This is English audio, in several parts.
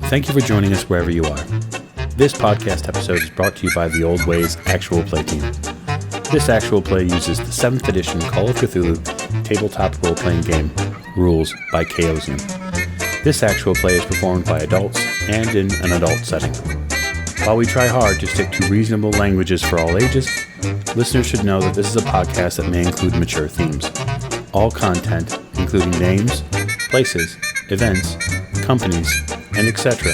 Thank you for joining us wherever you are. This podcast episode is brought to you by the Old Ways Actual Play team. This actual play uses the 7th edition Call of Cthulhu tabletop role-playing game, Rules by Chaosium. This actual play is performed by adults and in an adult setting. While we try hard to stick to reasonable languages for all ages, listeners should know that this is a podcast that may include mature themes. All content, including names, places, events, companies, and etc.,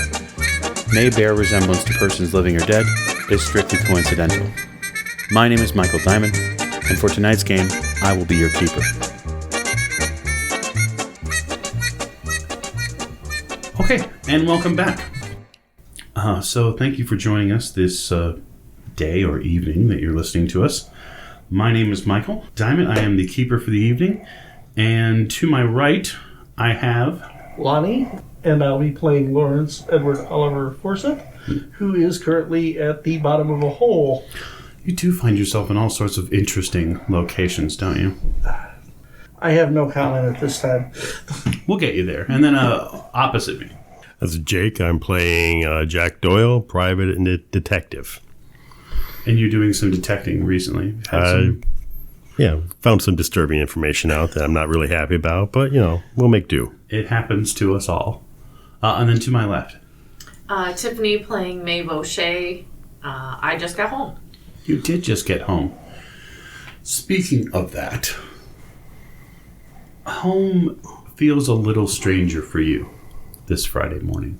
may bear resemblance to persons living or dead, is strictly coincidental. My name is Michael Diamond, and for tonight's game, I will be your keeper. Okay, and welcome back. So thank you for joining us this day or evening that you're listening to us. My name is Michael Diamond. I am the keeper for the evening, and to my right, I have Lonnie, and I'll be playing Lawrence Edward Oliver Forsyth, who is currently at the bottom of a hole. You do find yourself in all sorts of interesting locations, don't you? I have no comment at this time. We'll get you there. And then opposite me. That's Jake. I'm playing Jack Doyle, private and detective. And you're doing some detecting recently. Yeah, found some disturbing information out that I'm not really happy about, but, we'll make do. It happens to us all. And then to my left. Tiffany playing Maeve O'Shea. I just got home. You did just get home. Speaking of that, home feels a little stranger for you this Friday morning.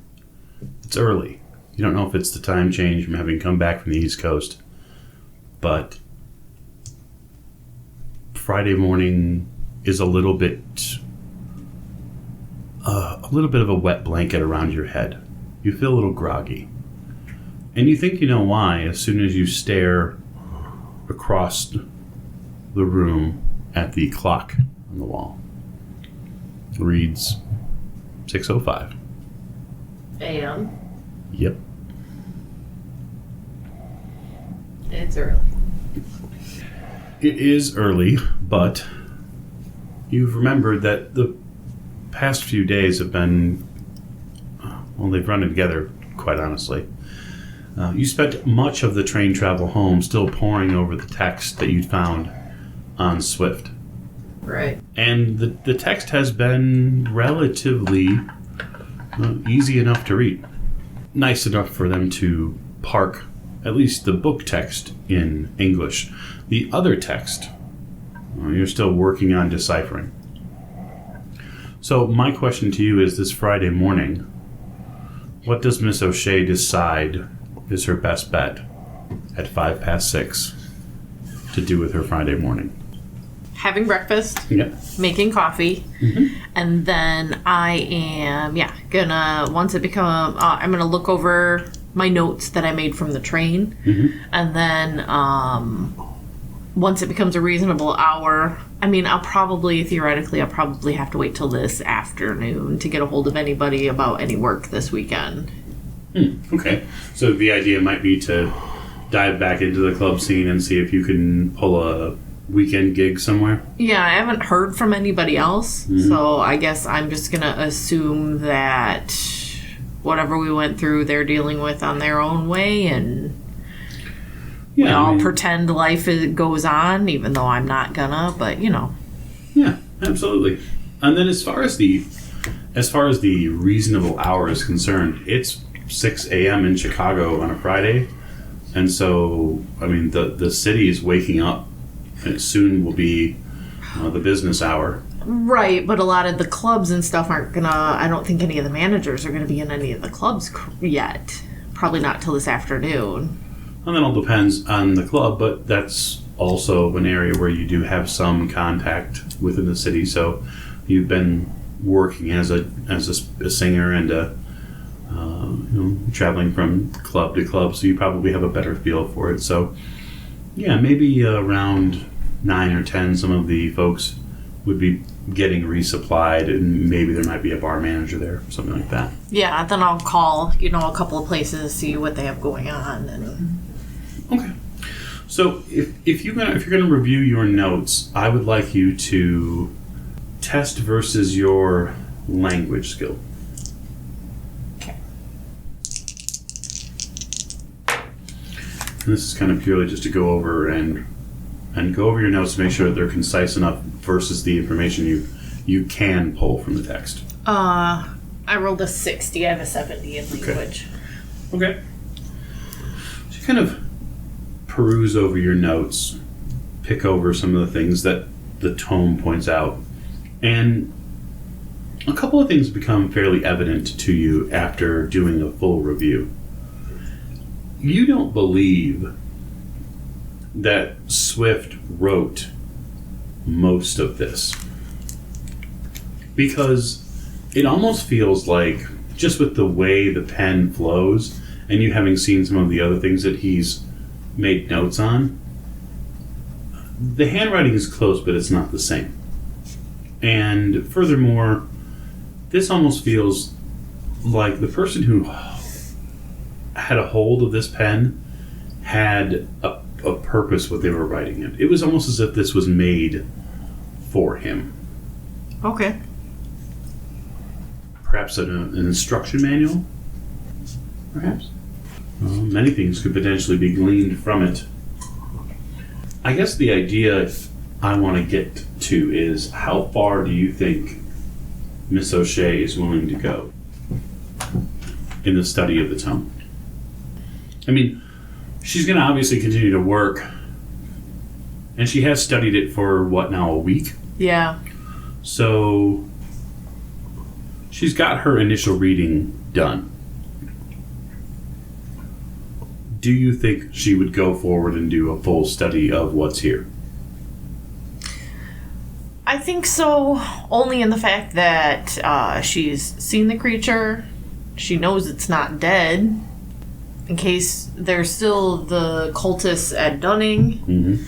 It's early. You don't know if it's the time change from having come back from the East Coast, but Friday morning is a little bit of a wet blanket around your head. You feel a little groggy. And you think you know why as soon as you stare across the room at the clock on the wall. It reads 6:05 a.m. Yep. It's early. It is early, but you've remembered that the past few days have been, well, they've run together, quite honestly. You spent much of the train travel home still poring over the text that you'd found on Swift. Right. And the text has been relatively easy enough to read. Nice enough for them to park at least the book text in English. The other text, you're still working on deciphering. So my question to you is this Friday morning, what does Miss O'Shea decide is her best bet at 6:05 to do with her Friday morning? Having breakfast. Yeah. Making coffee. Mm-hmm. And then I am, I'm gonna look over my notes that I made from the train. Mm-hmm. And then once it becomes a reasonable hour, I'll probably have to wait till this afternoon to get a hold of anybody about any work this weekend. Okay. So the idea might be to dive back into the club scene and see if you can pull a weekend gig somewhere? Yeah, I haven't heard from anybody else, so I guess I'm just going to assume that whatever we went through, they're dealing with on their own way, and we all pretend life goes on, even though I'm not gonna, but Yeah, absolutely. And then as far as the reasonable hour is concerned, it's 6 a.m. in Chicago on a Friday, and so, the city is waking up. And it soon will be the business hour. Right, but a lot of the clubs and stuff aren't gonna... I don't think any of the managers are gonna be in any of the clubs yet. Probably not till this afternoon. And that all depends on the club, but that's also an area where you do have some contact within the city. So you've been working as a singer and traveling from club to club, so you probably have a better feel for it. So yeah, maybe around 9 or 10, some of the folks would be getting resupplied, and maybe there might be a bar manager there, something like that. Yeah, then I'll call, a couple of places, see what they have going on. And okay. So if you're gonna review your notes, I would like you to test versus your language skill. Okay. And this is kind of purely just to go over and go over your notes to make sure that they're concise enough versus the information you can pull from the text. I rolled a 60. I have a 70 in language. Okay. So you kind of peruse over your notes, pick over some of the things that the tome points out, and a couple of things become fairly evident to you after doing a full review. You don't believe that Swift wrote most of this, because it almost feels like, just with the way the pen flows, and you having seen some of the other things that he's made notes on, the handwriting is close, but it's not the same. And furthermore, this almost feels like the person who had a hold of this pen had a purpose what they were writing in. It was almost as if this was made for him. Okay. Perhaps an instruction manual? Perhaps. Many things could potentially be gleaned from it. I guess the idea I want to get to is, how far do you think Miss O'Shea is willing to go in the study of the tome? I mean, she's going to obviously continue to work, and she has studied it for, what now, a week? Yeah. So she's got her initial reading done. Do you think she would go forward and do a full study of what's here? I think so, only in the fact that she's seen the creature, she knows it's not dead, in case there's still the cultists at Dunning. Mm-hmm.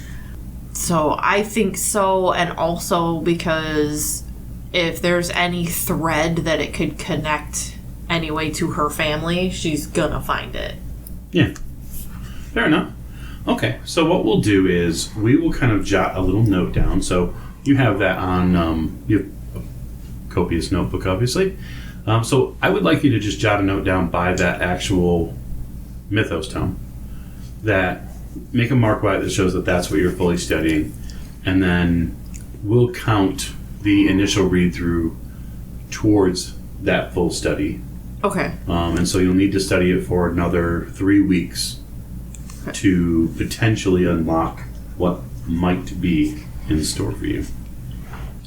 So I think so, and also because if there's any thread that it could connect anyway to her family, she's gonna find it. Yeah. Fair enough. Okay, so what we'll do is we will kind of jot a little note down. So you have that on, you have a copious notebook, obviously. So I would like you to just jot a note down by that actual mythos tome. That, make a mark by it that shows that that's what you're fully studying. And then we'll count the initial read through towards that full study. Okay. And so you'll need to study it for another 3 weeks to potentially unlock what might be in store for you.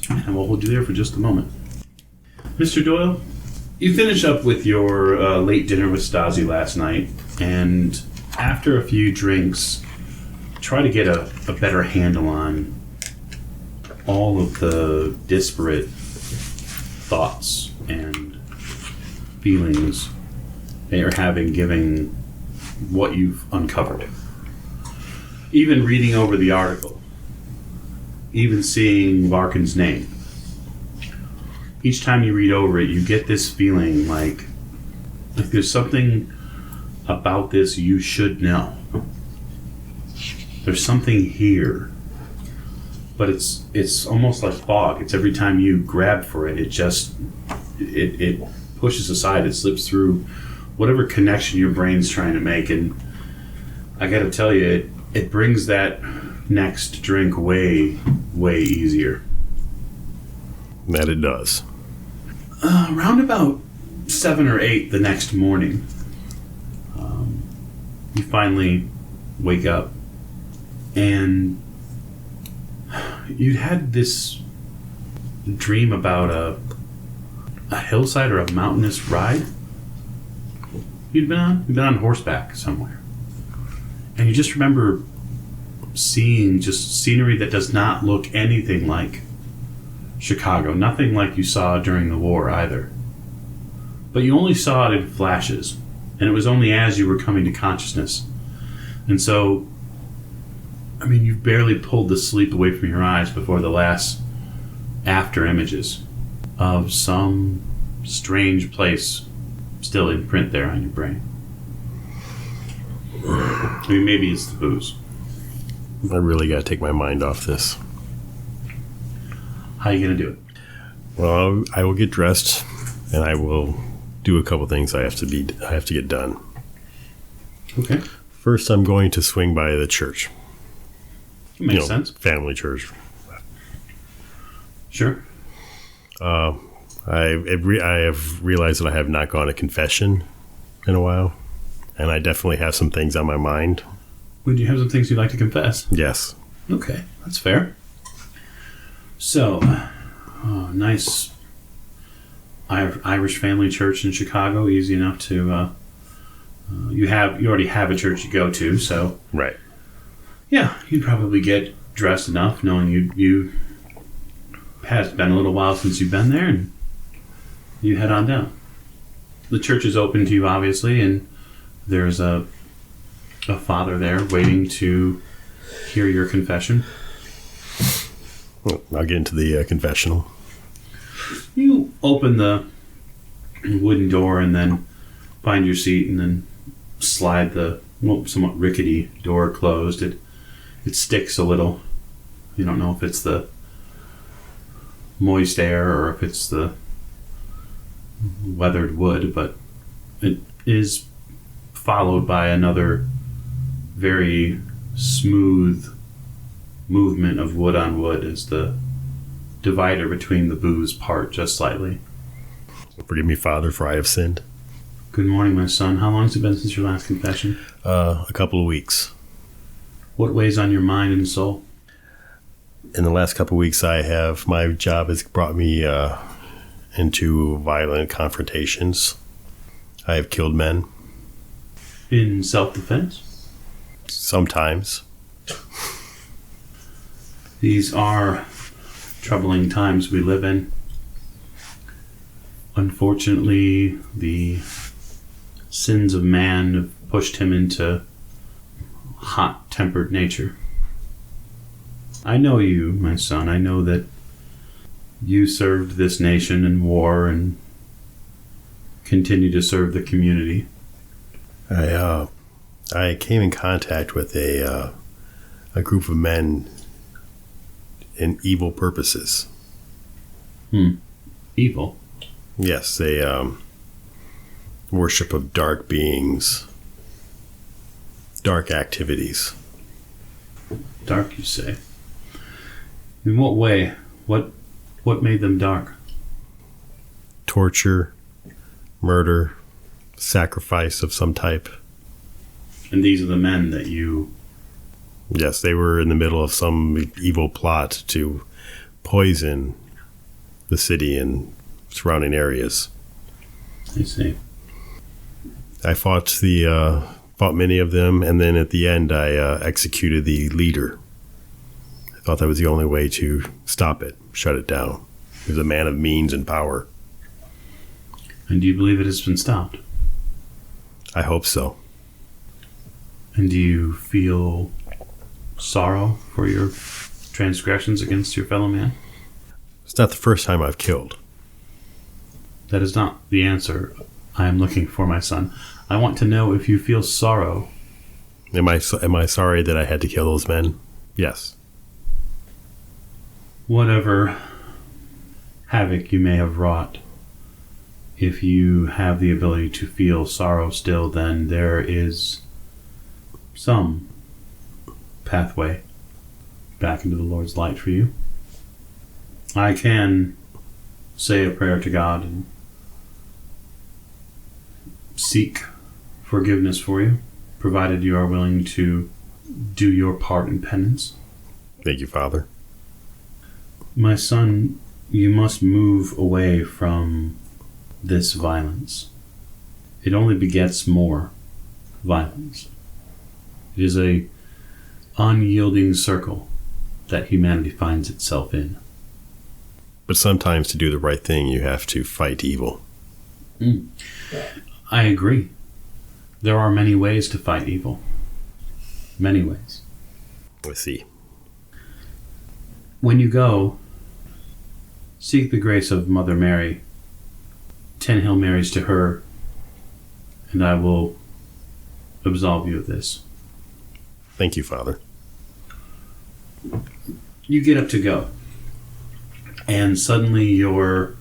And we'll hold you there for just a moment. Mr. Doyle, you finish up with your late dinner with Stasi last night, and after a few drinks, try to get a better handle on all of the disparate thoughts and feelings that you're having given what you've uncovered. Even reading over the article, even seeing Larkin's name. Each time you read over it, you get this feeling like there's something about this you should know. There's something here. But it's almost like fog. It's every time you grab for it, it pushes aside, it slips through whatever connection your brain's trying to make. And I gotta tell you, it brings that next drink way, way easier. That it does. Around about 7 or 8 the next morning, you finally wake up, and you'd had this dream about a hillside or a mountainous ride you'd been on. You'd been on horseback somewhere. And you just remember seeing just scenery that does not look anything like Chicago. Nothing like you saw during the war either. But you only saw it in flashes. And it was only as you were coming to consciousness. And so, I mean, you've barely pulled the sleep away from your eyes before the last after images of some strange place still in print there on your brain. I mean, maybe it's the booze. I really got to take my mind off this. How are you going to do it? Well, I will get dressed and I will do a couple things I have to get done. Okay. First, I'm going to swing by the church. Makes sense. Family church. Sure. I have realized that I have not gone to confession in a while, and I definitely have some things on my mind. Would you have some things you'd like to confess? Yes. Okay, that's fair. So, nice Irish family church in Chicago. Easy enough to. You already have a church you go to, so Right. yeah, you'd probably get dressed enough, knowing you has been a little while since you've been there, and you head on down. The church is open to you, obviously, and there's a father there waiting to hear your confession. Well, I'll get into the confessional. You open the wooden door and then find your seat and then slide the somewhat rickety door closed. It sticks a little. You don't know if it's the moist air or if it's the weathered wood, but it is followed by another very smooth movement of wood on wood as the divider between the booths part just slightly. Forgive me, Father, for I have sinned. Good morning, my son. How long has it been since your last confession? A couple of weeks. What weighs on your mind and soul? In the last couple of weeks, my job has brought me into violent confrontations. I have killed men. In self-defense? Sometimes. These are troubling times we live in. Unfortunately, the sins of man have pushed him into hot-tempered nature. I know you, my son. I know that you served this nation in war and continue to serve the community. I came in contact with a group of men in evil purposes. Evil? Yes, they worship of dark beings, dark activities. Dark, you say? In what way? What made them dark? Torture, murder, sacrifice of some type. And these are the men that you... Yes, they were in the middle of some evil plot to poison the city and surrounding areas. I see. I fought many of them, and then at the end I executed the leader. I thought that was the only way to stop it, shut it down. He was a man of means and power. And do you believe it has been stopped? I hope so. And do you feel sorrow for your transgressions against your fellow man? It's not the first time I've killed. That is not the answer I am looking for, my son. I want to know if you feel sorrow. Am I sorry that I had to kill those men? Yes. Whatever havoc you may have wrought, if you have the ability to feel sorrow still, then there is some pathway back into the Lord's light for you. I can say a prayer to God and seek forgiveness for you, provided you are willing to do your part in penance. Thank you, Father. My son, you must move away from this violence. It only begets more violence. It is a unyielding circle that humanity finds itself in. But sometimes to do the right thing, you have to fight evil. I agree. There are many ways to fight evil. Many ways. I see. When you go, seek the grace of Mother Mary. 10 Hail Marys to her, and I will absolve you of this. Thank you, Father. You get up to go, and suddenly your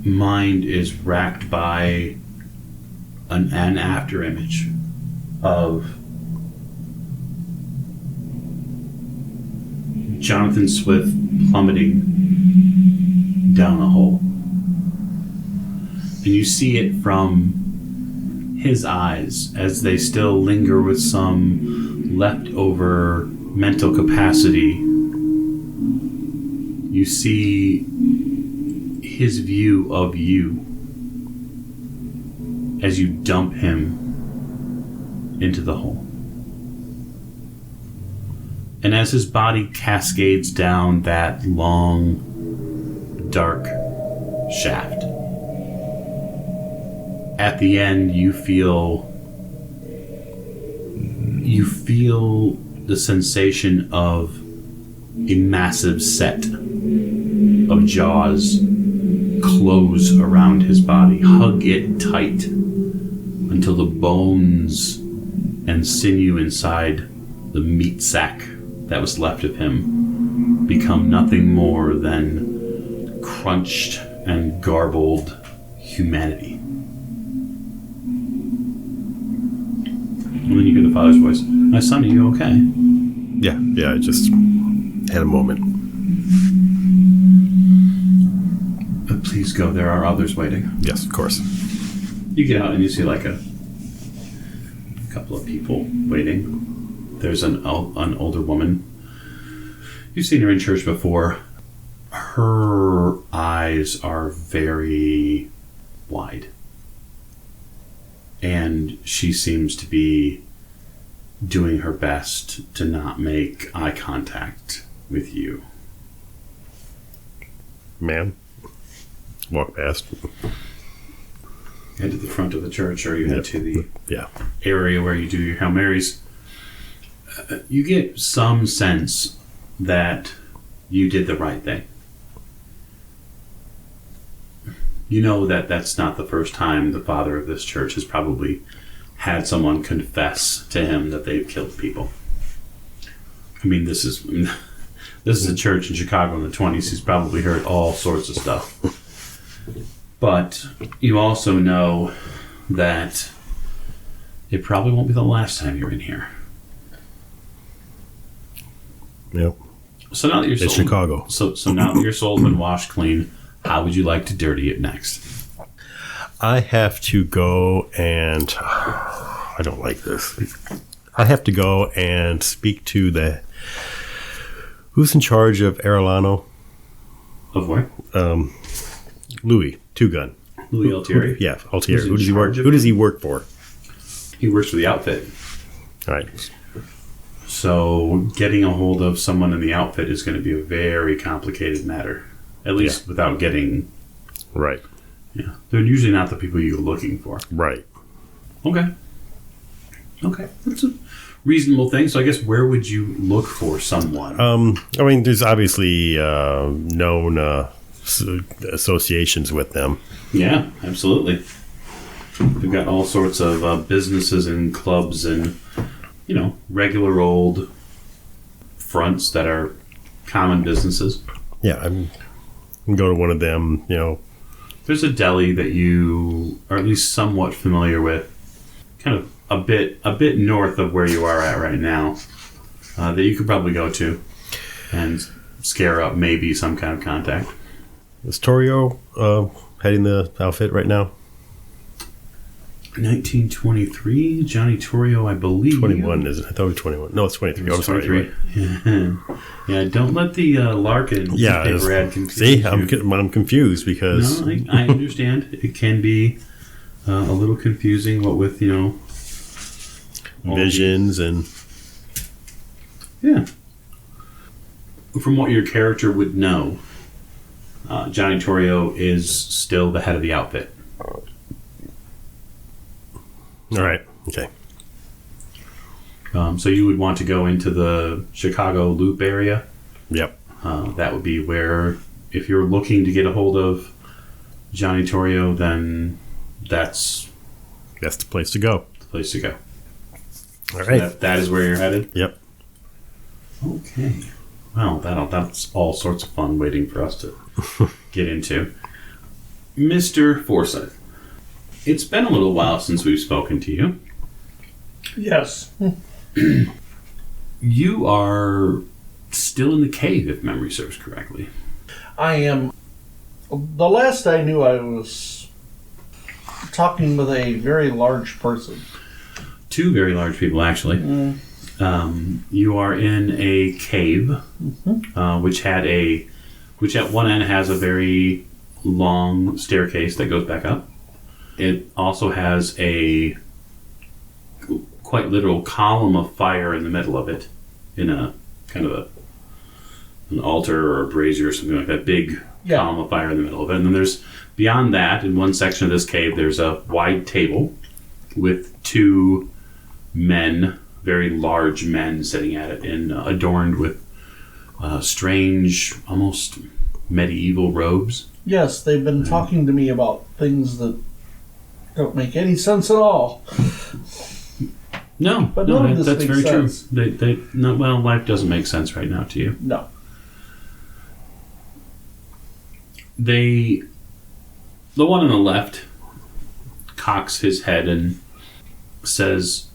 mind is racked by an after image of Jonathan Swift plummeting down a hole. And you see it from his eyes as they still linger with some leftover mental capacity. You see his view of you as you dump him into the hole. And as his body cascades down that long, dark shaft, at the end you feel the sensation of a massive set of jaws close around his body, hug it tight until the bones and sinew inside the meat sack that was left of him become nothing more than crunched and garbled humanity. And then you hear the father's voice. My son, are you okay? Yeah, I just had a moment. Please go, there are others waiting. Yes, of course. You get out and you see like a couple of people waiting. There's an older woman. You've seen her in church before. Her eyes are very wide. And she seems to be doing her best to not make eye contact with you. Man. Walk past. Head to the front of the church, or you head to the Yeah. area where you do your Hail Marys. You get some sense that you did the right thing. You know that that's not the first time the father of this church has probably had someone confess to him that they've killed people. I mean, this is a church in Chicago in the 20s. He's probably heard all sorts of stuff. But you also know that it probably won't be the last time you're in here. Yep. So now that your It's Chicago. So now that your soul's been washed clean, how would you like to dirty it next? I have to go and... I don't like this. I have to go and speak to the... Who's in charge of Arellano? Of what? Louis, Two Gun. Louis Altieri? Yeah, Altieri. Who's in charge of Who does he work for? He works for the outfit. All right. So getting a hold of someone in the outfit is going to be a very complicated matter. At least without getting... Right. Yeah. They're usually not the people you're looking for. Right. Okay. That's a reasonable thing. So I guess where would you look for someone? I mean, there's obviously known associations with them. Yeah, absolutely. We've got all sorts of businesses and clubs and, regular old fronts that are common businesses. Yeah, I can go to one of them, There's a deli that you are at least somewhat familiar with, kind of a bit north of where you are at right now, that you could probably go to and scare up maybe some kind of contact. Is Torrio heading the outfit right now? 1923, Johnny Torrio, I believe. 21, isn't it? I thought it was 21. No, it's 23. I'm sorry. 23. Yeah, don't let the Larkin paper ad confuse see, you. I'm confused because... No, I understand. It can be a little confusing, what with, visions and... Yeah. From what your character would know, Johnny Torrio is still the head of the outfit. All right. Okay. So you would want to go into the Chicago Loop area. Yep. That would be where, if you're looking to get a hold of Johnny Torrio, then that's the place to go. the place to go. All right. So that is where you're headed? Yep. Okay. Well, that's all sorts of fun waiting for us to get into. Mr. Forsyth, it's been a little while since we've spoken to you. Yes. You are still in the cave, if memory serves correctly. I am. The last I knew, I was talking with a very large person. Two very large people, actually. You are in a cave, which at one end has a very long staircase that goes back up. It also has a quite literal column of fire in the middle of it, in a kind of an altar or a brazier or something like that. Big column of fire in the middle of it. And then there's, beyond that, in one section of this cave, there's a wide table with two men, very large men, sitting at it, and adorned with strange, almost medieval robes. Yes, they've been talking to me about things that don't make any sense at all. No, But none of this that's makes very sense. true. Well, life doesn't make sense right now to you. No. The one on the left cocks his head and says,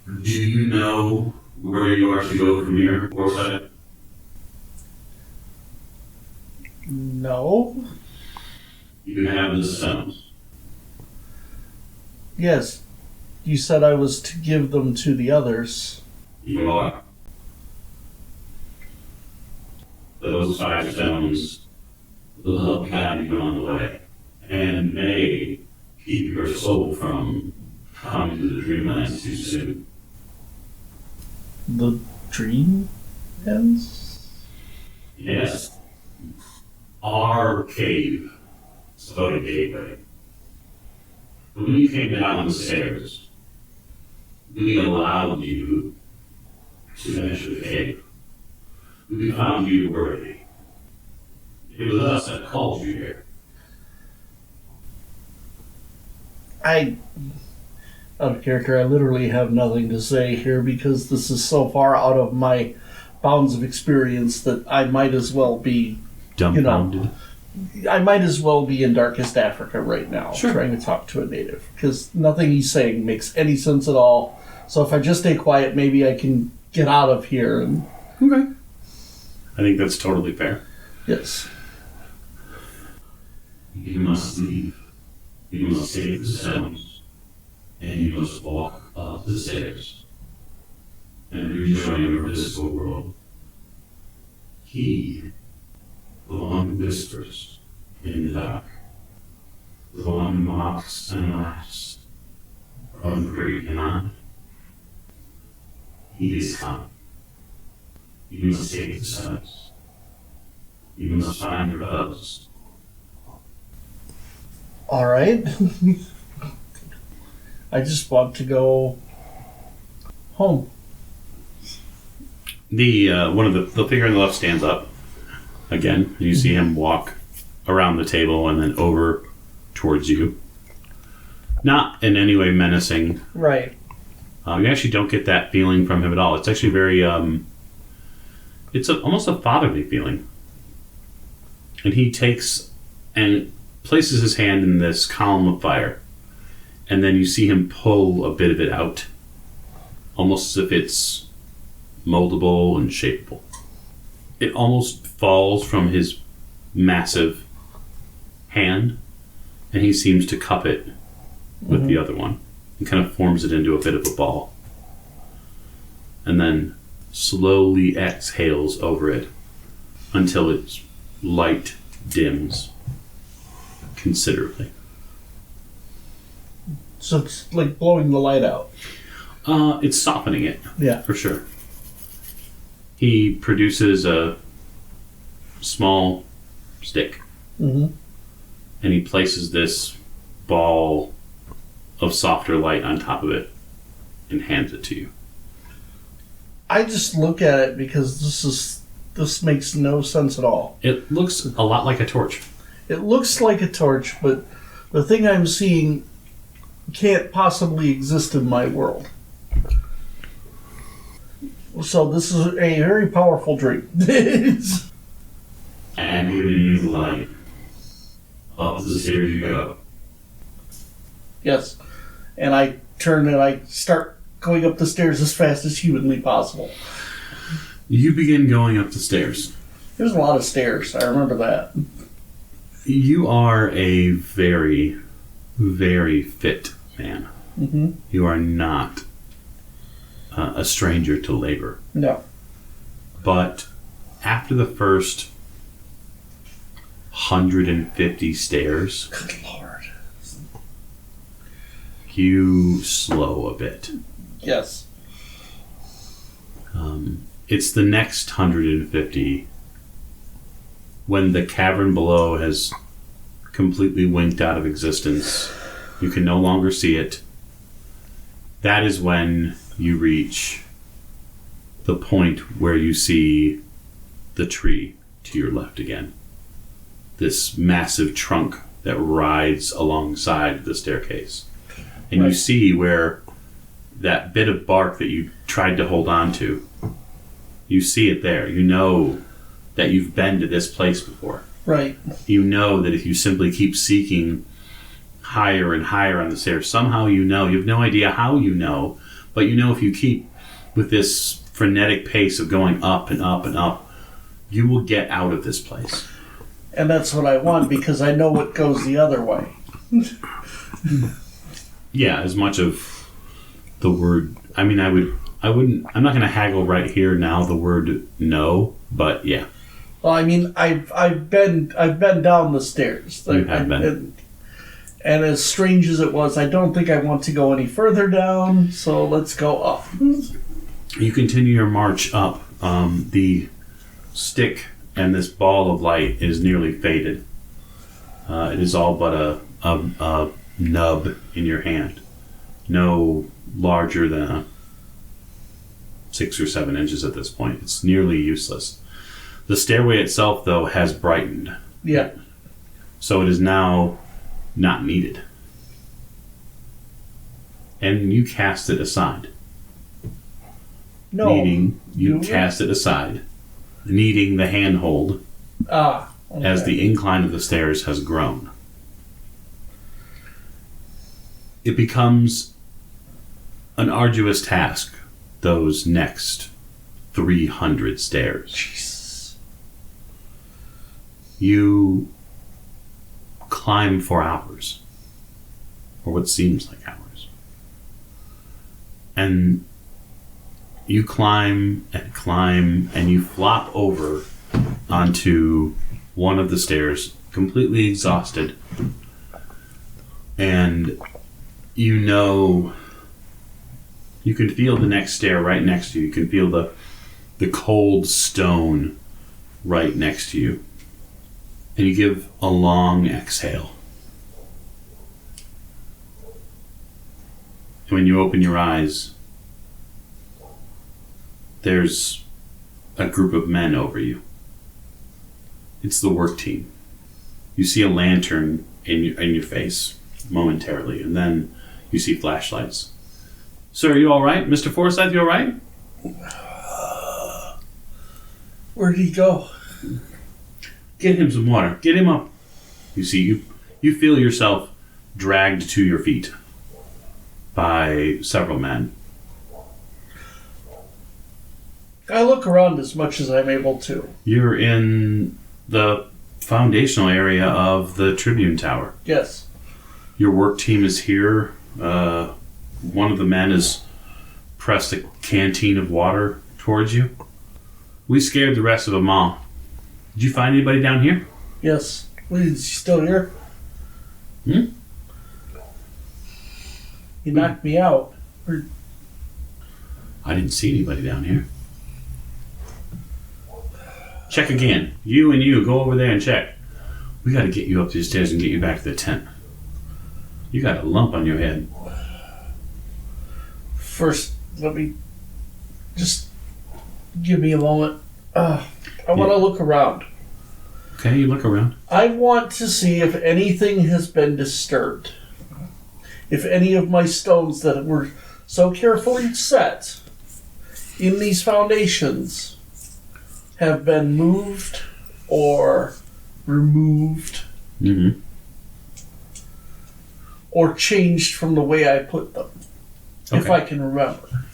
"Do you know where you are to go from here, Forsyth?" No. You have the stones. Yes. You said I was to give them to the others. You are. Those 5 stones will help guide you on the way, and may keep your soul from coming to the Dreamlands too soon. The dream ends? Yes. Our cave is about a gateway. When you came down the stairs, we allowed you to enter the cave. We found you worthy. It was us that called you here. Out of character, I literally have nothing to say here because this is so far out of my bounds of experience that I might as well be, Dumbfounded. I might as well be in Darkest Africa right now, Sure. trying to talk to a native, because nothing he's saying makes any sense at all. So if I just stay quiet, maybe I can get out of here. And Okay. I think that's totally fair. yes, You must leave. You must take the stones. And you must walk up the stairs. And rejoin your physical world. He, the one who whispers in the dark, the one who mocks and laughs from the great beyond, he is come. You must take the stones. You must find your fellows. all right. I just want to go home. The one of the figure on the left stands up again. You see him walk around the table and then over towards you. Not in any way menacing. Right. You actually don't get that feeling from him at all. It's actually very it's almost a fatherly feeling. And he takes and places his hand in this column of fire, and then you see him pull a bit of it out, almost as if it's moldable and shapeable. It almost falls from his massive hand, and he seems to cup it with the other one and kind of forms it into a bit of a ball, and then slowly exhales over it until its light dims considerably. So it's like blowing the light out. It's softening it, Yeah. for sure. He produces a small stick, Mm-hmm. and he places this ball of softer light on top of it and hands it to you. I just look at it because this makes no sense at all. It looks a lot like a torch. It looks like a torch, but the thing I'm seeing can't possibly exist in my world. So this is a very powerful dream. And giving you the light Up the stairs you go. Yes. And I turn and I start going up the stairs as fast as humanly possible. You begin going up the stairs. There's a lot of stairs. I remember that. You are a very, very fit man. Mm-hmm. You are not a stranger to labor. No. But after the first 150 stairs, Good Lord. you slow a bit. Yes. It's the next 150 when the cavern below has completely winked out of existence. You can no longer see it. That is when you reach the point where you see the tree to your left again. This massive trunk that rides alongside the staircase. And you see where that bit of bark that you tried to hold on to, you see it there. You know that you've been to this place before. Right. You know that if you simply keep seeking higher and higher on the stairs, somehow you have no idea how you know, but you know if you keep with this frenetic pace of going up and up and up, you will get out of this place. And that's what I want because I know what goes the other way. Yeah, as much of the word, I mean, I'm not going to haggle right here now the word no, but yeah. Well, I mean, I've been down the stairs. You have been. And as strange as it was, I don't think I want to go any further down, so let's go up. You continue your march up. The stick and this ball of light is nearly faded. It is all but a nub in your hand. No larger than 6 or 7 inches at this point. It's nearly useless. The stairway itself, though, has brightened. Yeah. So it is now not needed. And you cast it aside. No. You cast it aside, needing the handhold Okay. as the incline of the stairs has grown. It becomes an arduous task, those next 300 stairs. Jesus. You climb for hours, or what seems like hours. And you climb, and you flop over onto one of the stairs, completely exhausted. And you know, you can feel the next stair right next to you. You can feel the cold stone right next to you. And you give a long exhale. And when you open your eyes, there's a group of men over you. It's the work team. You see a lantern in your face momentarily, and then you see flashlights. Sir, are you all right? Mr. Forsyth, you all right? Where did he go? Get him some water. Get him up. You see, you feel yourself dragged to your feet by several men. I look around as much as I'm able to. You're in the foundational area of the Tribune Tower. Yes. Your work team is here. One of the men has pressed a canteen of water towards you. We scared the rest of them off. Did you find anybody down here? Yes. Wait, is he still here? He knocked me out. I didn't see anybody down here. Check again. You and you, go over there and check. We got to get you up these stairs and get you back to the tent. You got a lump on your head. First, let me just give me a moment. I want to look around. Okay, you look around. I want to see if anything has been disturbed. If any of my stones that were so carefully set in these foundations have been moved or removed. Mm-hmm. or changed from the way I put them, if Okay. I can remember.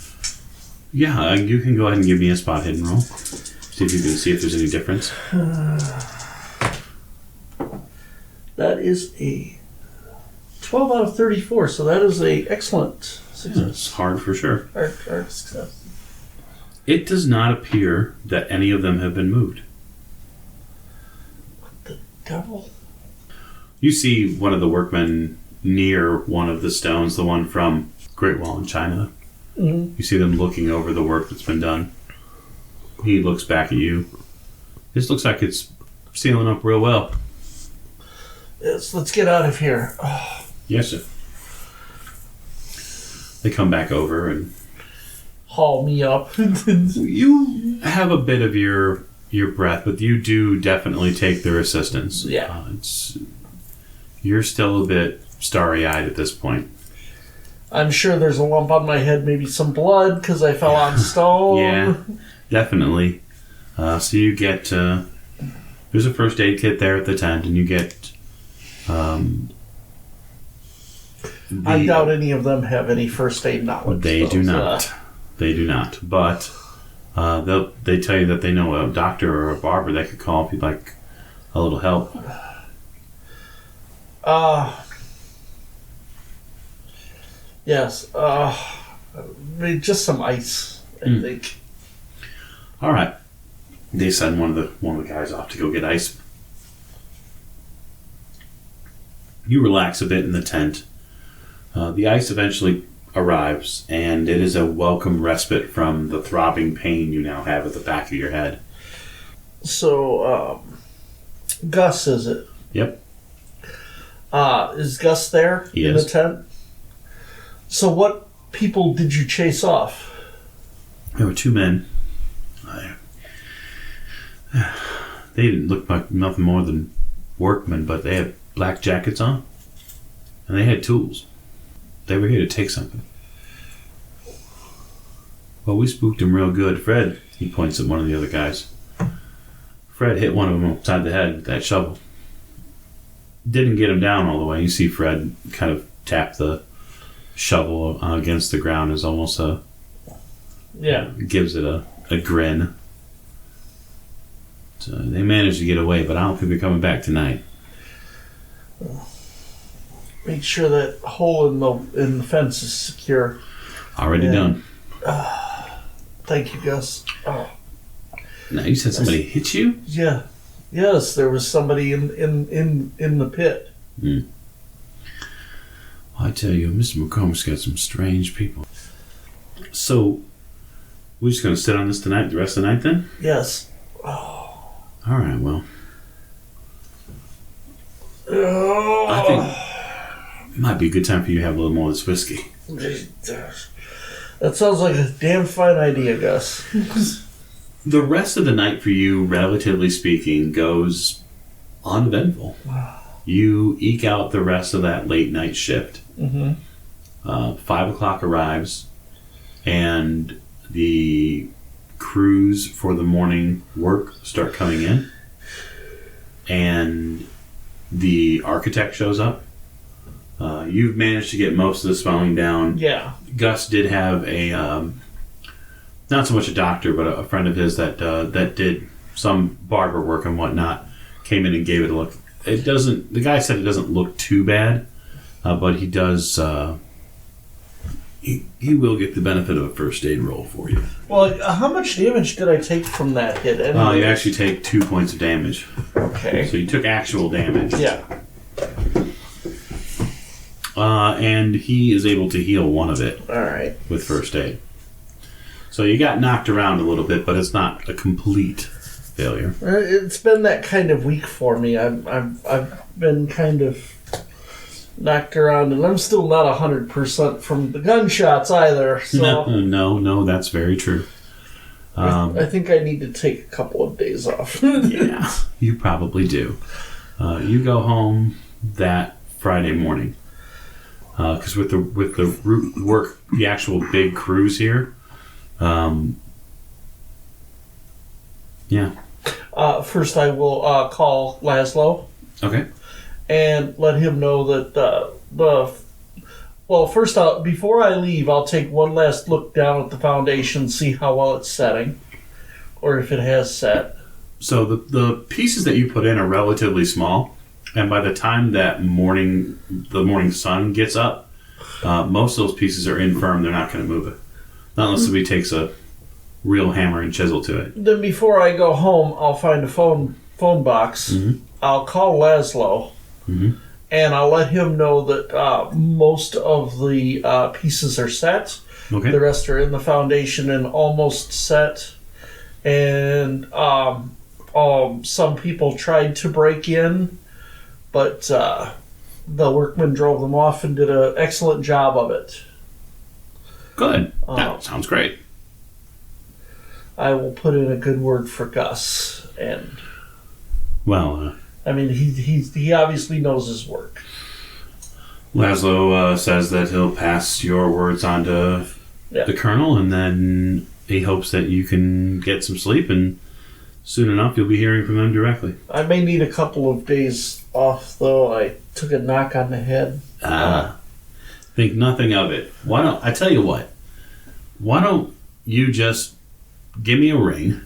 Yeah, you can go ahead and give me a spot hidden roll. See if you can see if there's any difference. That is a 12 out of 34, so that is a excellent success. It's hard for sure. Hard success. It does not appear that any of them have been moved. Devil? You see one of the workmen near one of the stones, the one from Great Wall in China. Mm-hmm. You see them looking over the work that's been done. He looks back at you. This looks like it's sealing up real well. Yes, let's get out of here. Yes, sir. They come back over and Haul me up. you have a bit of your breath, but you do definitely take their assistance. Yeah. You're still a bit starry-eyed at this point. I'm sure there's a lump on my head, maybe some blood, because I fell on stone. Yeah, definitely. So you get... there's a first aid kit there at the tent, and you get... I doubt any of them have any first aid knowledge. They do not. They do not. But they tell you that they know a doctor or a barber they could call if you'd like a little help. Yes. Just some ice, I think. All right. They send one of the guys off to go get ice. You relax a bit in the tent. The ice eventually arrives, and it is a welcome respite from the throbbing pain you now have at the back of your head. So, Gus, is it? Yep. Is Gus there in the tent? So what people did you chase off? There were two men. They didn't look like nothing more than workmen, but they had black jackets on, and they had tools. They were here to take something. Well, we spooked them real good. Fred, he points at one of the other guys. Fred hit one of them upside the head with that shovel. Didn't get him down all the way. You see Fred kind of tap the shovel against the ground as almost gives it a grin. So they managed to get away, but I don't think they're coming back tonight. Make sure that hole in the fence is secure. Already done. Thank you, Gus. Now you said somebody hit you? Yeah. Yes, there was somebody in the pit. Well, I tell you, Mr. McCormick's got some strange people. So, we're just going to sit on this tonight, the rest of the night then? Yes. All right, well. I think it might be a good time for you to have a little more of this whiskey. That sounds like a damn fine idea, Gus. The rest of the night for you, relatively speaking, goes uneventful. You eke out the rest of that late night shift. 5 o'clock arrives, and the crews for the morning work start coming in, and the architect shows up. You've managed to get most of the swelling down. Yeah. Gus did have a not so much a doctor, but a friend of his that did some barber work and whatnot, came in and gave it a look. It doesn't. The guy said it doesn't look too bad, but he does. He will get the benefit of a first aid roll for you. Well, how much damage did I take from that hit? Anyway? You actually take 2 points of damage. Okay. So you took actual damage. Yeah. And he is able to heal one of it. All right. With first aid. So you got knocked around a little bit, but it's not a complete failure. It's been that kind of week for me. I've been kind of knocked around, and I'm still not 100% from the gunshots either. So No, that's very true. I think I need to take a couple of days off. Yeah, you probably do. You go home that Friday morning because with the route work, the actual big crews here. Yeah. First, I will call Laszlo. Okay. And let him know that the Well, first, before I leave, I'll take one last look down at the foundation, see how well it's setting, or if it has set. So the pieces that you put in are relatively small, and by the time that the morning sun gets up, most of those pieces are infirm. They're not going to move it, not unless somebody takes a real hammer and chisel to it. Then before I go home, I'll find a phone box. Mm-hmm. I'll call Laszlo, and I'll let him know that most of the pieces are set. Okay. The rest are in the foundation and almost set. And some people tried to break in, but the workmen drove them off and did an excellent job of it. Good. That sounds great. I will put in a good word for Gus, and Well, I mean he obviously knows his work. Laszlo says that he'll pass your words on to the colonel, and then he hopes that you can get some sleep, and soon enough you'll be hearing from them directly. I may need a couple of days off, though. I took a knock on the head. Think nothing of it. I tell you what, why don't you just give me a ring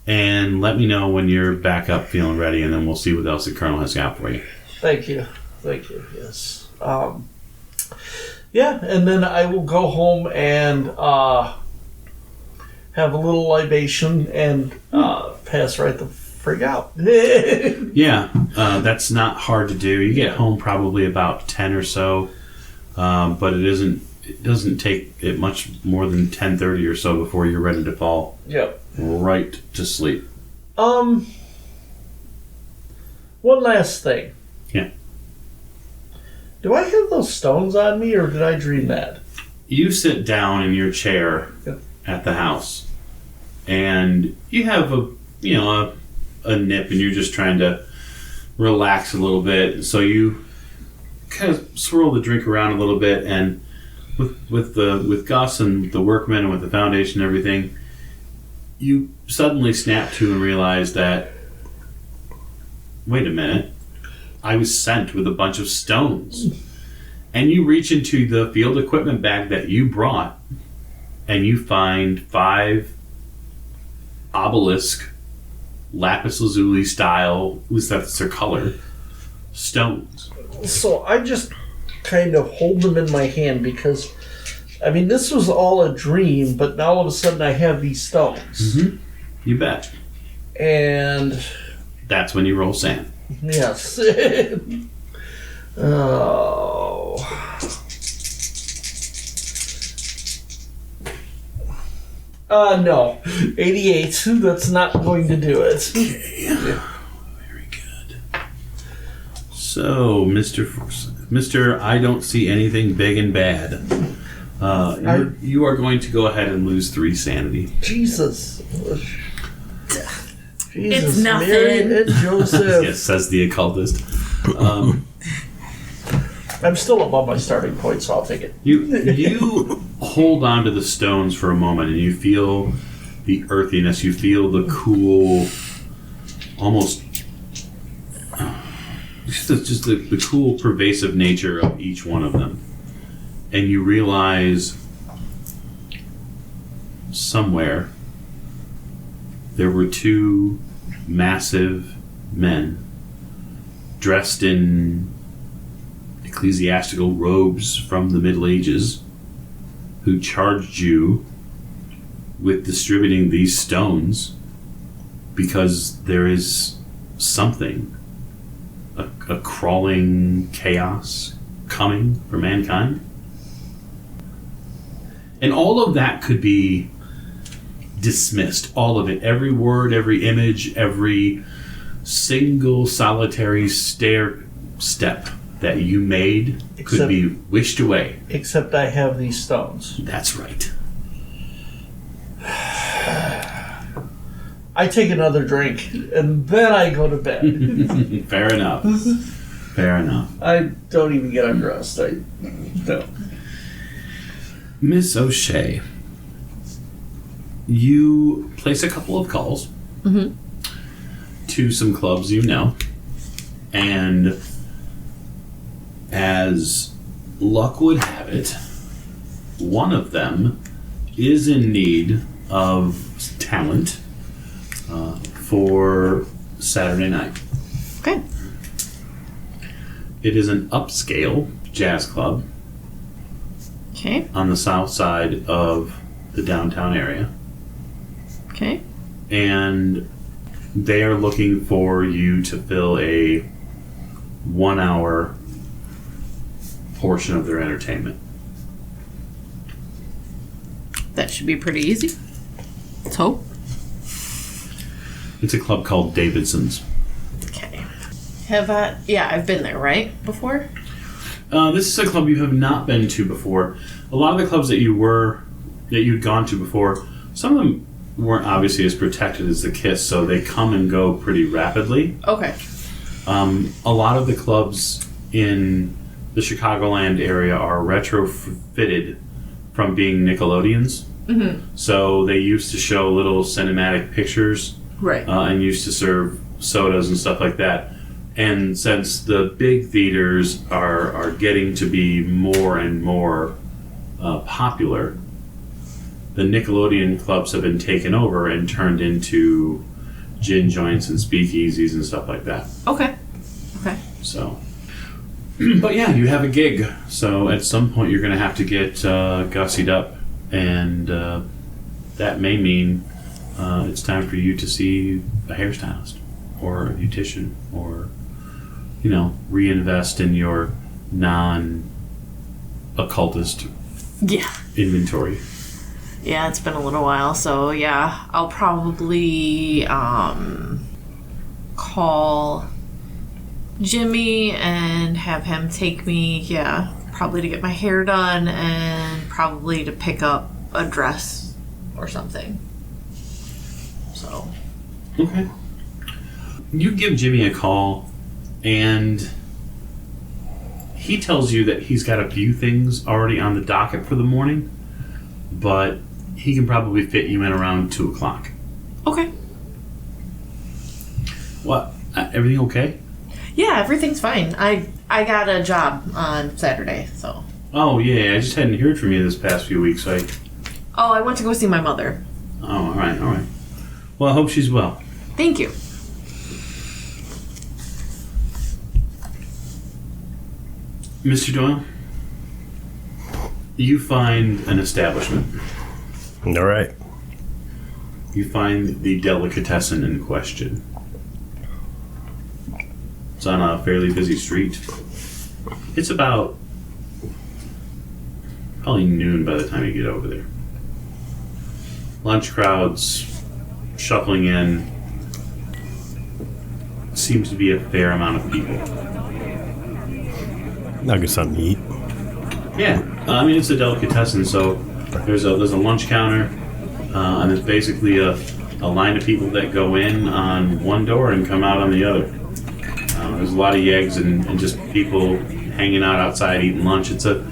and let me know when you're back up feeling ready, and then we'll see what else the colonel has got for you. Thank you, yes. And then I will go home and have a little libation and pass right the frig out. Yeah, that's not hard to do. You get home probably about 10 or so, but it doesn't take it much more than 10:30 or so before you're ready to fall right to sleep. One last thing. Yeah. Do I have those stones on me, or did I dream that? You sit down in your chair at the house, and you have a nip, and you're just trying to relax a little bit. So you kind of swirl the drink around a little bit, and with Gus and the workmen and with the foundation and everything, you suddenly snap to and realize that, wait a minute, I was sent with a bunch of stones. And you reach into the field equipment bag that you brought, and you find 5 obelisk, lapis lazuli style, at least that's their color, stones. So I just kind of hold them in my hand because, I mean, this was all a dream, but now all of a sudden I have these stones. Mm-hmm. You bet. And that's when you roll sand. Yes. Oh. No. 88. That's not going to do it. Okay. Very good. So, Mr. I don't see anything big and bad. You are going to go ahead and lose 3 sanity. Jesus. It's nothing. Mary and Joseph. Yes, says the occultist. I'm still above my starting point, so I'll take it. You hold on to the stones for a moment, and you feel the earthiness. You feel the cool, almost just the cool, pervasive nature of each one of them, and you realize somewhere there were 2 massive men dressed in ecclesiastical robes from the Middle Ages who charged you with distributing these stones because there is something, a crawling chaos coming for mankind. And all of that could be dismissed, all of it, every word, every image, every single solitary step that you made could be wished away. Except I have these stones. That's right. I take another drink, and then I go to bed. Fair enough. Fair enough. I don't even get undressed. No. Miss O'Shea, you place a couple of calls to some clubs you know, and as luck would have it, one of them is in need of talent for Saturday night. Okay. It is an upscale jazz club Okay. on the south side of the downtown area. Okay. And they are looking for you to fill a 1 hour portion of their entertainment. That should be pretty easy. Let's hope. It's a club called Davidson's. Okay. I've been there, right? Before? This is a club you have not been to before. A lot of the clubs that you'd gone to before, some of them weren't obviously as protected as the KISS, so they come and go pretty rapidly. Okay. A lot of the clubs in the Chicagoland area are retrofitted from being Nickelodeons. Mm-hmm. So they used to show little cinematic pictures, Right. and used to serve sodas and stuff like that. And since the big theaters are getting to be more and more popular, the Nickelodeon clubs have been taken over and turned into gin joints and speakeasies and stuff like that. Okay. Okay. So, but yeah, you have a gig. So at some point you're going to have to get gussied up, and that may mean it's time for you to see a hairstylist or a beautician, or reinvest in your non-occultist Yeah. inventory. Yeah, it's been a little while, so yeah, I'll probably call Jimmy and have him take me, probably to get my hair done and probably to pick up a dress or something. So. Okay. You give Jimmy a call, and he tells you that he's got a few things already on the docket for the morning, but he can probably fit you in around 2 o'clock. Okay. What? Everything okay? Yeah, everything's fine. I got a job on Saturday, so. Oh, yeah, I just hadn't heard from you this past few weeks. Oh, I went to go see my mother. Oh, all right. Well, I hope she's well. Thank you. Mr. Doyle, you find an establishment. All right. You find the delicatessen in question. It's on a fairly busy street. It's about probably noon by the time you get over there. Lunch crowds shuffling in. Seems to be a fair amount of people. I'll get something to eat. Yeah, I mean, it's a delicatessen, so there's a lunch counter, and there's basically a line of people that go in on one door and come out on the other. There's a lot of yeggs and just people hanging out outside eating lunch. It's a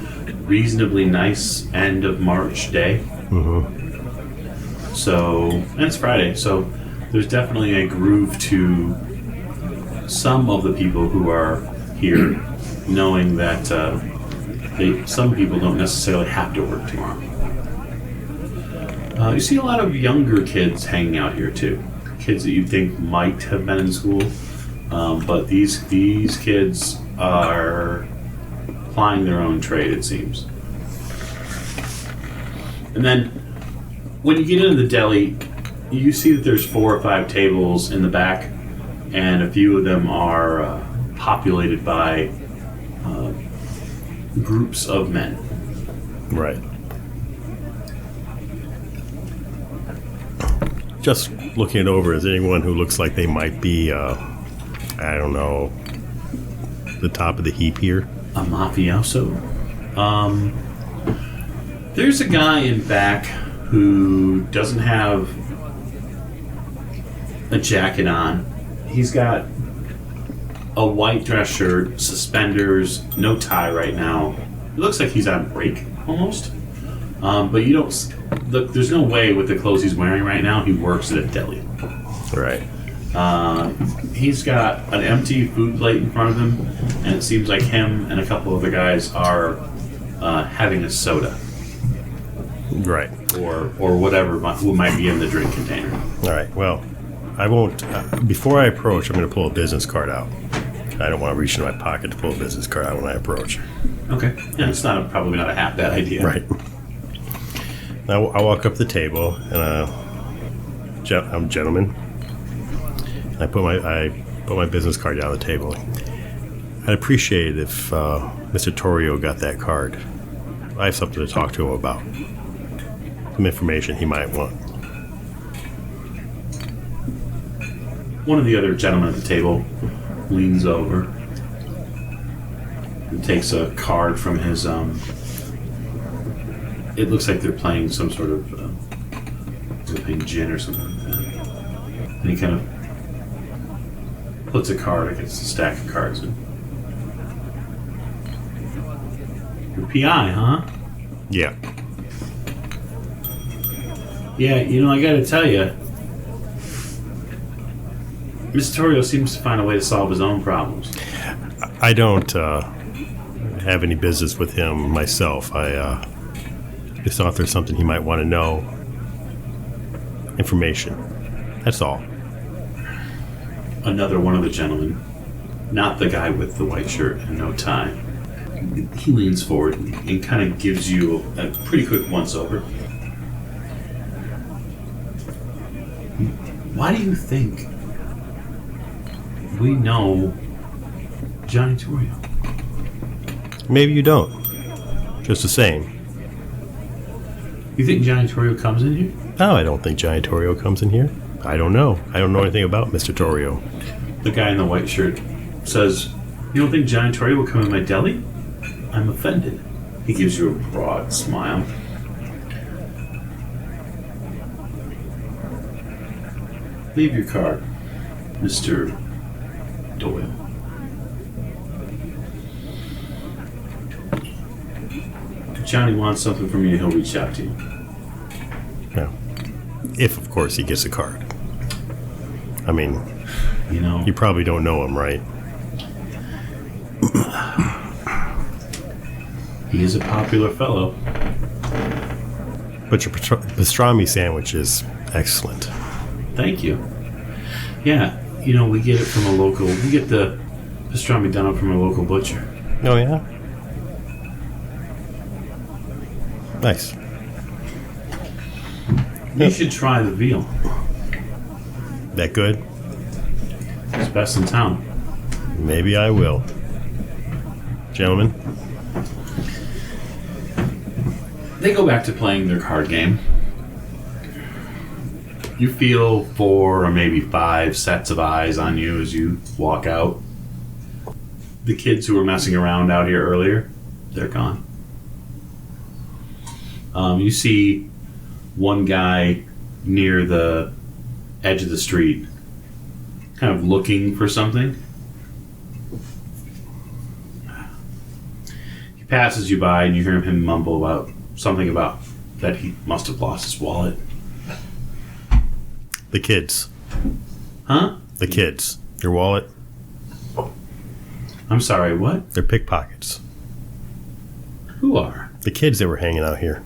reasonably nice end of March day. Mm-hmm. So, and it's Friday, so there's definitely a groove to some of the people who are here, knowing that some people don't necessarily have to work tomorrow. You see a lot of younger kids hanging out here too. Kids that you think might have been in school, but these kids are plying their own trade, it seems. And then when you get into the deli, you see that there's 4 or 5 tables in the back, and a few of them are populated by groups of men. Right. Just looking it over, is anyone who looks like they might be, I don't know, the top of the heap here? A mafioso. There's a guy in back who doesn't have a jacket on. He's got a white dress shirt, suspenders, no tie right now. It looks like he's on break almost. But you don't look. There's no way with the clothes he's wearing right now he works at a deli. Right. He's got an empty food plate in front of him, and it seems like him and a couple of the guys are having a soda. Right. Or whatever might be in the drink container. All right. Well, I won't. Before I approach, I'm going to pull a business card out. I don't want to reach into my pocket to pull a business card out when I approach. Okay. Yeah, it's probably not a half bad idea. Right. Now I walk up to the table and I'm a gentleman. And I put my business card down on the table. I'd appreciate it if Mr. Torrio got that card. I have something to talk to him about. Some information he might want. One of the other gentlemen at the table leans over and takes a card from his. It looks like they're playing some sort of they're playing gin or something like that. And he kind of puts a card against a stack of cards. Your PI, huh? Yeah. Yeah, I gotta tell you, Mr. Torrio seems to find a way to solve his own problems. I don't have any business with him myself. I just thought there's something he might want to know. Information. That's all. Another one of the gentlemen, not the guy with the white shirt and no tie, he leans forward and kind of gives you a pretty quick once-over. Why do you think we know Johnny Torrio? Maybe you don't. Just the same. You think Johnny Torrio comes in here? No, I don't think Johnny Torrio comes in here. I don't know. I don't know anything about Mr. Torrio. The guy in the white shirt says, "You don't think Johnny Torrio will come in my deli? I'm offended." He gives you a broad smile. Leave your card, Mr. Doyle. If Johnny wants something from you, he'll reach out to you. No. If, of course, he gets a card. I mean, you probably don't know him, right? He is a popular fellow. But your pastrami sandwich is excellent. Thank you. Yeah, we get it from we get the pastrami done up from a local butcher. Oh, yeah? Nice. You should try the veal. That good? It's best in town. Maybe I will. Gentlemen? They go back to playing their card game. You feel 4 or maybe 5 sets of eyes on you as you walk out. The kids who were messing around out here earlier, they're gone. You see one guy near the edge of the street, kind of looking for something. He passes you by and you hear him mumble about something about that he must have lost his wallet. The kids. Huh? The kids. Your wallet? I'm sorry, what? They're pickpockets. Who are? The kids that were hanging out here.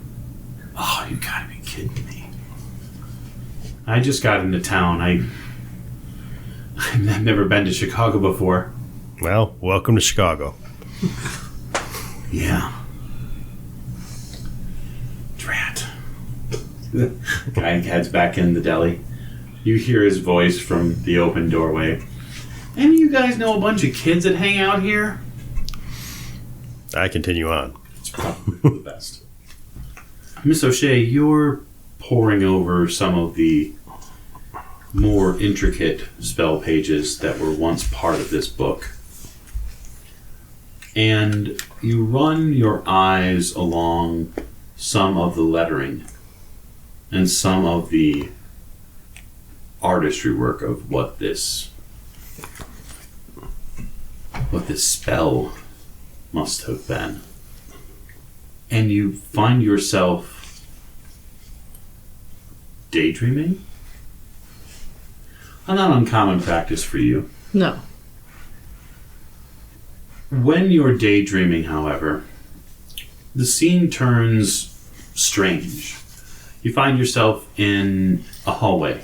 Oh, you gotta be kidding me. I just got into town. I've never been to Chicago before. Well, welcome to Chicago. Yeah. Drat. Guy heads back in the deli. You hear his voice from the open doorway. Any of you guys know a bunch of kids that hang out here? I continue on. It's probably for the best. Miss O'Shea, you're poring over some of the more intricate spell pages that were once part of this book. And you run your eyes along some of the lettering and some of the artistry work of what this spell must have been. And you find yourself daydreaming? a not uncommon practice for you. No. When you're daydreaming, however, the scene turns strange. You find yourself in a hallway,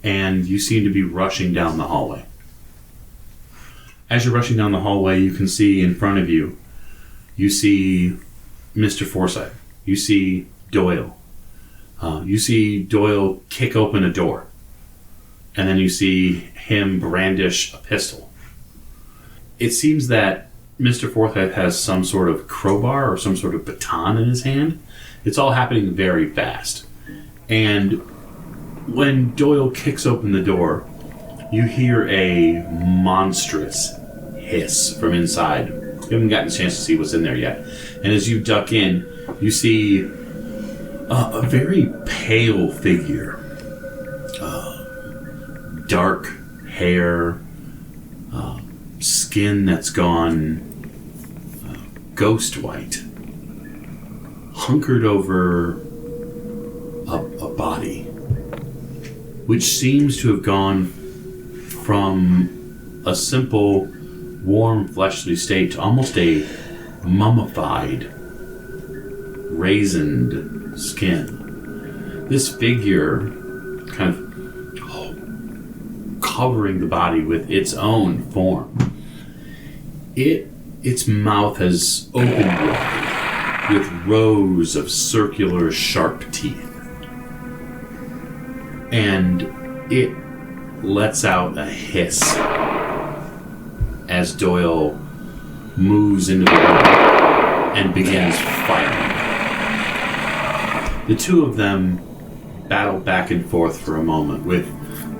and you seem to be rushing down the hallway. As you're rushing down the hallway, you can see in front of you, you see Mr. Forsyth. You see Doyle. You see Doyle kick open a door. And then you see him brandish a pistol. It seems that Mr. Forsyth has some sort of crowbar or some sort of baton in his hand. It's all happening very fast. And when Doyle kicks open the door, you hear a monstrous hiss from inside. You haven't gotten a chance to see what's in there yet. And as you duck in, you see a very pale figure. Dark hair, skin that's gone ghost white, hunkered over a body, which seems to have gone from a simple, warm, fleshly state to almost a mummified, raisined skin. This figure kind of covering the body with its own form. Its mouth has opened wide with rows of circular, sharp teeth. And it lets out a hiss as Doyle moves into the room and begins firing. The two of them battle back and forth for a moment, with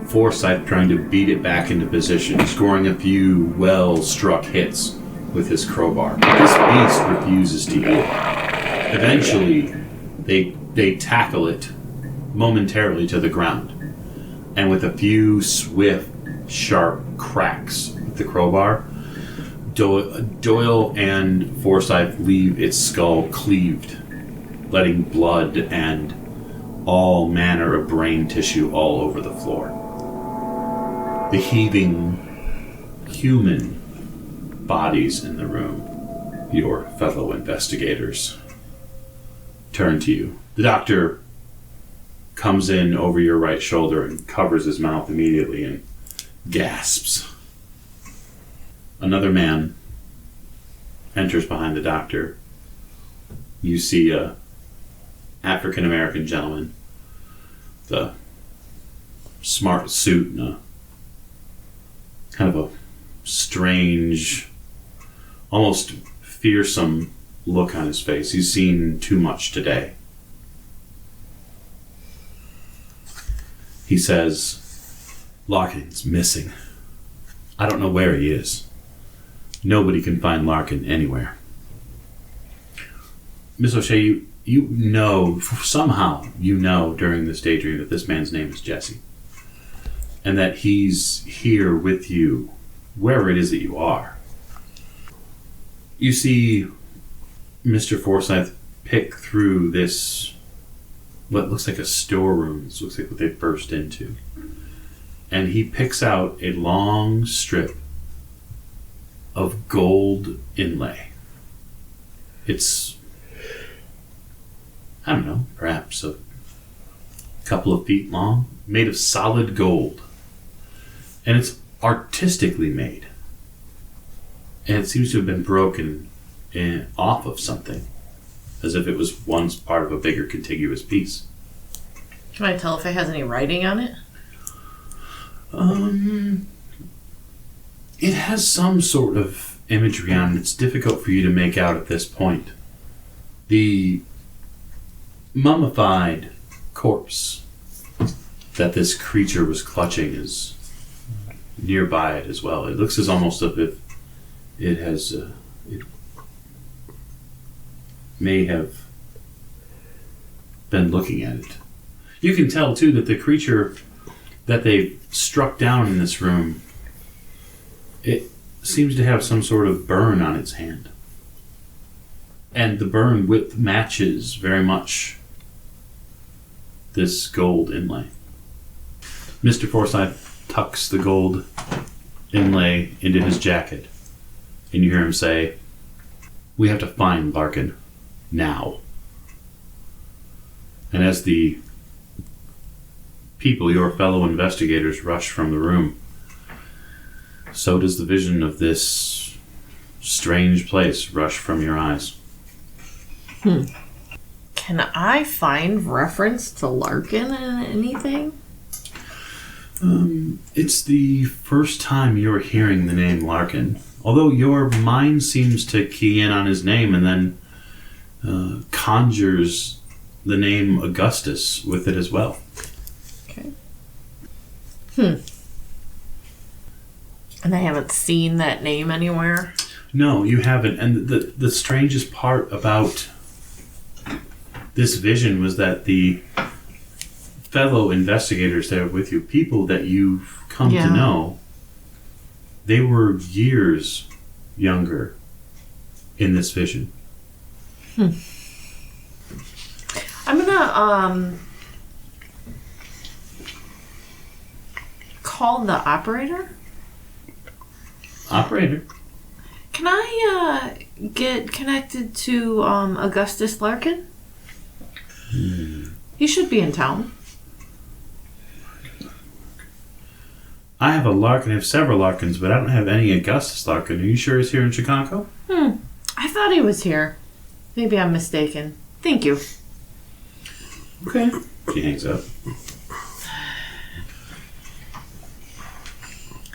Forsyth trying to beat it back into position, scoring a few well-struck hits with his crowbar. But this beast refuses to yield. Eventually, they tackle it momentarily to the ground, and with a few swift, sharp cracks with the crowbar, Doyle and Forsyth leave its skull cleaved, letting blood and all manner of brain tissue all over the floor. The heaving human bodies in the room, your fellow investigators, turn to you. The doctor comes in over your right shoulder and covers his mouth immediately and gasps. Another man enters behind the doctor. You see a African-American gentleman, the smart suit and a kind of a strange, almost fearsome look on his face. He's seen too much today. He says, "Larkin's missing. I don't know where he is. Nobody can find Larkin anywhere." Miss O'Shea, you know, somehow you know during this daydream that this man's name is Jessie. And that he's here with you, wherever it is that you are. You see Mr. Forsyth pick through this, what looks like a storeroom. This looks like what they burst into. And he picks out a long strip of gold inlay. It's, I don't know, perhaps a couple of feet long, made of solid gold. And it's artistically made. And it seems to have been broken off of something, as if it was once part of a bigger contiguous piece. Can I tell if it has any writing on it? It has some sort of imagery on it. It's difficult for you to make out at this point. The mummified corpse that this creature was clutching is nearby it as well. It looks as almost as if it has, it may have been looking at it. You can tell too that the creature that they struck down in this room, it seems to have some sort of burn on its hand. And the burn width matches very much this gold inlay. Mr. Forsyth tucks the gold inlay into his jacket, and you hear him say, "We have to find Larkin now." And as the people, your fellow investigators, rush from the room, so does the vision of this strange place rush from your eyes. Can I find reference to Larkin in anything? It's the first time you're hearing the name Larkin, although your mind seems to key in on his name and then conjures the name Augustus with it as well. Okay. And I haven't seen that name anywhere? No, you haven't. And the strangest part about this vision was that the fellow investigators that are with you, people that you've come to know, they were years younger in this vision. I'm gonna call the operator. Operator. Can I get connected to Augustus Larkin? He should be in town. I have a Larkin. I have several Larkins, but I don't have any Augustus Larkin. Are you sure he's here in Chicago? I thought he was here. Maybe I'm mistaken. Thank you. Okay. She hangs up.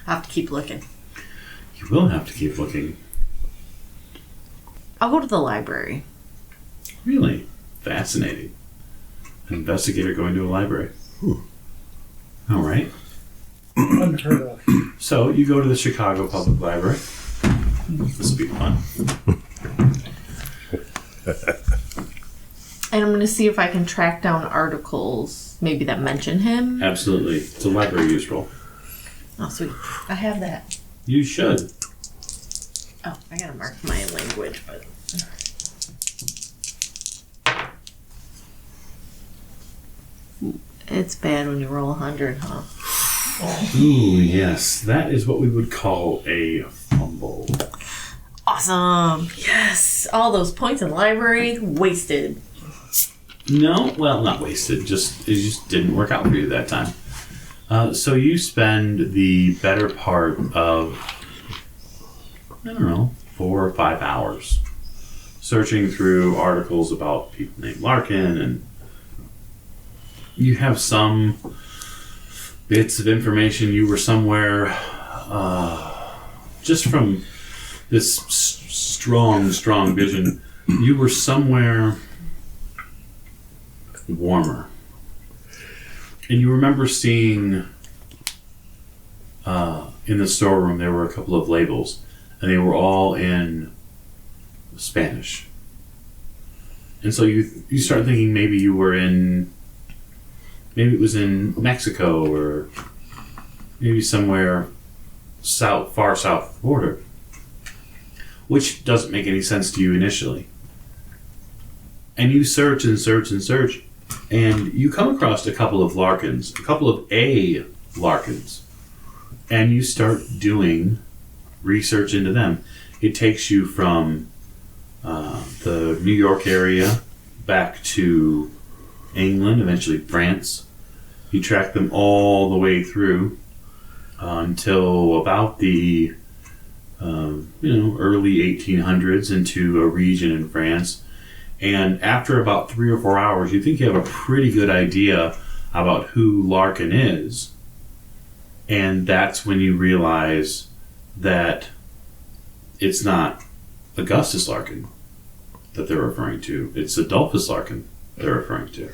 I'll have to keep looking. You will have to keep looking. I'll go to the library. Really? Fascinating. An investigator going to a library. All right. Unheard of. So you go to the Chicago Public Library. This will be fun. And I'm going to see if I can track down articles, maybe that mention him. Absolutely. It's a library use roll. Oh, sweet. I have that. You should. Oh, I got to mark my language, but... It's bad when you roll 100, huh? Ooh, yes. That is what we would call a fumble. Awesome! Yes! All those points in library wasted. No, well, not wasted. It just didn't work out for you that time. So you spend the better part of, I don't know, 4 or 5 hours searching through articles about people named Larkin, and you have some bits of information. You were somewhere, just from this strong vision, you were somewhere warmer. And you remember seeing in the storeroom there were a couple of labels, and they were all in Spanish. And so you start thinking maybe it was in Mexico, or maybe somewhere far south of the border, which doesn't make any sense to you initially. And you search and search and search, and you come across a couple of Larkins, a couple of A Larkins, and you start doing research into them. It takes you from the New York area back to England, eventually France. You track them all the way through until about the early 1800s into a region in France. And after about 3 or 4 hours, you think you have a pretty good idea about who Larkin is. And that's when you realize that it's not Augustus Larkin that they're referring to. It's Adolphus Larkin they're referring to.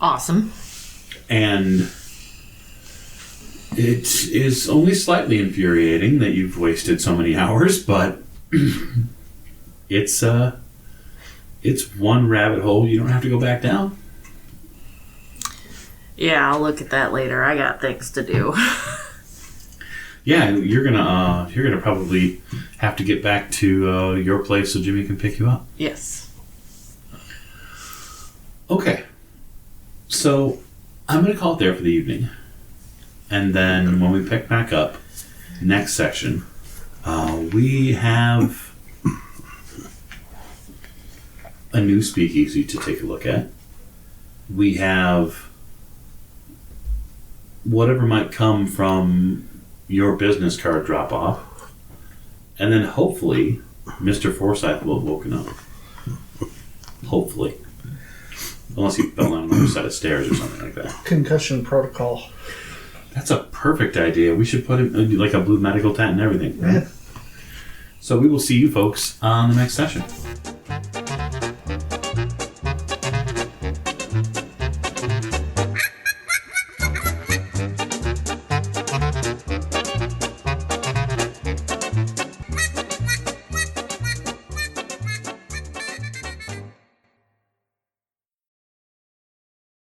Awesome. And it is only slightly infuriating that you've wasted so many hours, but it's one rabbit hole you don't have to go back down. Yeah, I'll look at that later. I got things to do. Yeah, you're gonna probably have to get back to your place so Jimmy can pick you up. Yes. Okay. So I'm going to call it there for the evening. And then when we pick back up, next section, we have a new speakeasy to take a look at. We have whatever might come from your business card drop-off. And then hopefully, Mr. Forsyth will have woken up. Hopefully. Unless he fell down another set of stairs or something like that. Concussion protocol. That's a perfect idea. We should put him like a blue medical tent and everything. Yeah. So we will see you folks on the next session.